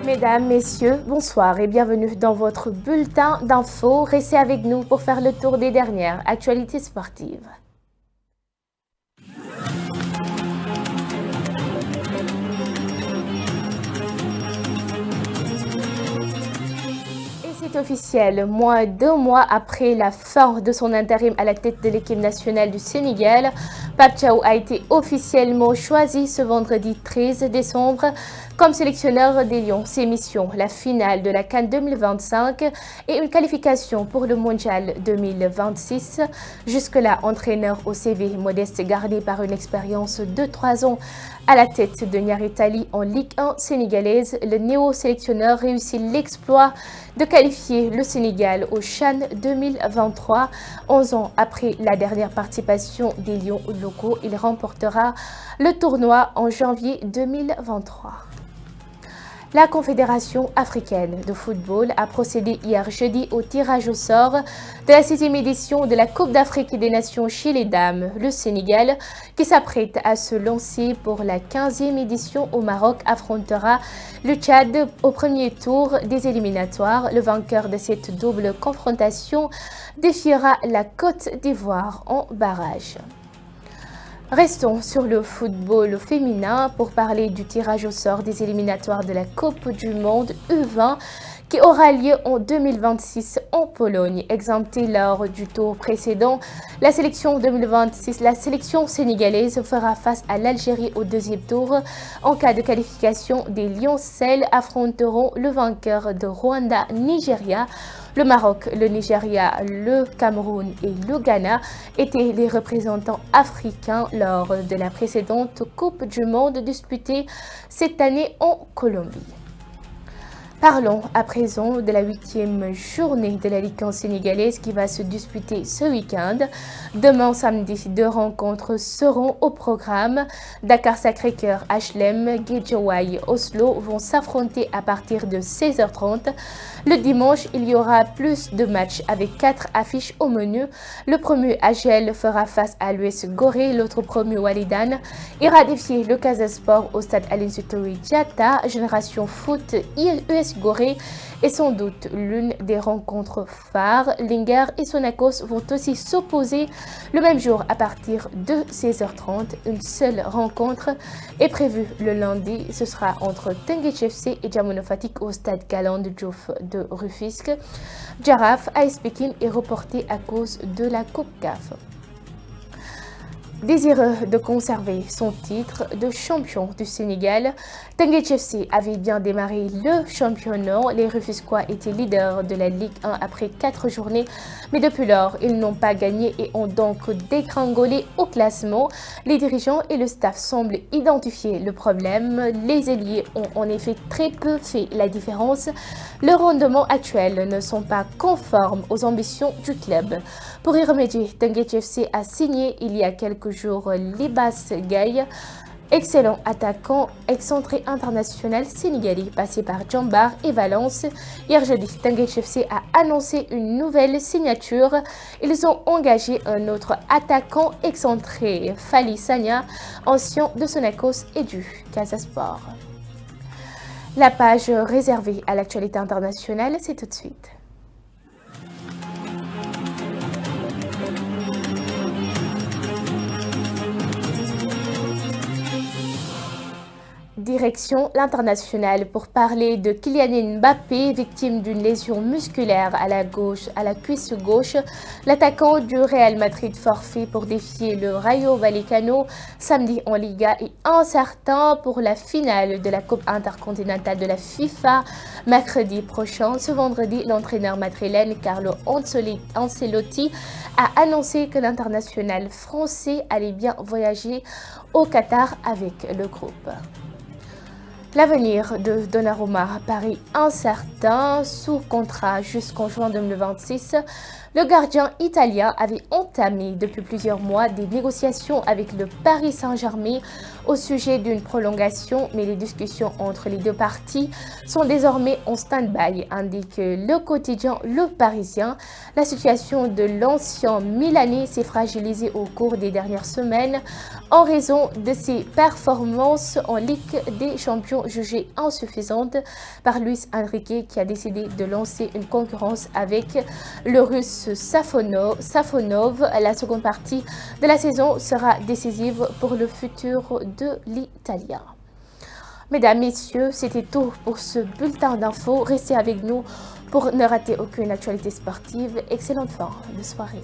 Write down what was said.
Mesdames, Messieurs, bonsoir et bienvenue dans votre bulletin d'infos. Restez avec nous pour faire le tour des dernières actualités sportives. C'est officiel, moins de 2 mois après la fin de son intérim à la tête de l'équipe nationale du Sénégal, Pape Thiaw a été officiellement choisi ce vendredi 13 décembre comme sélectionneur des Lions. Ses missions, la finale de la CAN 2025 et une qualification pour le Mondial 2026. Jusque-là, entraîneur au CV modeste garni par une expérience de 3 ans à la tête de Niary Tally en Ligue 1 sénégalaise, le néo-sélectionneur réussit l'exploit de qualifier le Sénégal au CHAN 2023. 11 ans après la dernière participation des Lions locaux, il remportera le tournoi en janvier 2023. La Confédération africaine de football a procédé hier jeudi au tirage au sort de la 6e édition de la Coupe d'Afrique des Nations chez les dames. Le Sénégal, qui s'apprête à se lancer pour la 15e édition au Maroc, affrontera le Tchad au premier tour des éliminatoires. Le vainqueur de cette double confrontation défiera la Côte d'Ivoire en barrage. Restons sur le football féminin pour parler du tirage au sort des éliminatoires de la Coupe du Monde U20 qui aura lieu en 2026 en Pologne. Exemptée lors du tour précédent, la sélection 2026, la sélection sénégalaise fera face à l'Algérie au deuxième tour. En cas de qualification, des Lioncelles affronteront le vainqueur de Rwanda-Nigeria. Le Maroc, le Nigeria, le Cameroun et le Ghana étaient les représentants africains lors de la précédente Coupe du Monde disputée cette année en Colombie. Parlons à présent de la 8e journée de la Ligue 1 sénégalaise qui va se disputer ce week-end. Demain samedi, 2 rencontres seront au programme. Dakar Sacré-Cœur, HLM, Guédiawaye, Oslo vont s'affronter à partir de 16h30. Le dimanche, il y aura plus de matchs avec 4 affiches au menu. Le premier AGL fera face à l'US Gorée, l'autre premier Walidan ira défier le Casa Sport au stade Aline Sitoé Diatta. Génération Foot US Gorée est sans doute l'une des rencontres phares. Linguère et Sonacos vont aussi s'opposer le même jour à partir de 16h30. Une seule rencontre est prévue le lundi. Ce sera entre Teungueth FC et Jamono Fatick au stade Galandou Diouf de Rufisque. Jaraaf AS Pikine est reporté à cause de la Coupe CAF. Désireux de conserver son titre de champion du Sénégal, Teungueth FC avait bien démarré le championnat. Les Rufisquois étaient leaders de la Ligue 1 après 4 journées, mais depuis lors, ils n'ont pas gagné et ont donc dégringolé au classement. Les dirigeants et le staff semblent identifier le problème. Les ailiers ont en effet très peu fait la différence. Le rendement actuel ne sont pas conformes aux ambitions du club. Pour y remédier, Teungueth FC a signé il y a quelques jours Libas Gaye, excellent attaquant excentré international sénégalais passé par Djambar et Valence. Hier jeudi, Teungueth FC a annoncé une nouvelle signature. Ils ont engagé un autre attaquant excentré, Fally Sagna, ancien de Sonacos et du Casa Sport. La page réservée à l'actualité internationale, c'est tout de suite. Direction l'international pour parler de Kylian Mbappé, victime d'une lésion musculaire à la cuisse gauche. L'attaquant du Real Madrid forfait pour défier le Rayo Vallecano samedi en Liga et incertain pour la finale de la Coupe intercontinentale de la FIFA mercredi prochain. Ce vendredi, l'entraîneur madrilène Carlo Ancelotti a annoncé que l'international français allait bien voyager au Qatar avec le groupe. L'avenir de Donnarumma paraît incertain. Sous contrat jusqu'en juin 2026, Le gardien italien avait entamé depuis plusieurs mois des négociations avec le Paris Saint-Germain au sujet d'une prolongation, mais les discussions entre les deux parties sont désormais en stand-by, indique le quotidien Le Parisien. La situation de l'ancien Milanais s'est fragilisée au cours des dernières semaines en raison de ses performances en Ligue des Champions jugées insuffisantes par Luis Enrique, qui a décidé de lancer une concurrence avec le Russe Safonov. La seconde partie de la saison sera décisive pour le futur de l'Italien. Mesdames, Messieurs, c'était tout pour ce bulletin d'infos. Restez avec nous pour ne rater aucune actualité sportive. Excellente fin de soirée.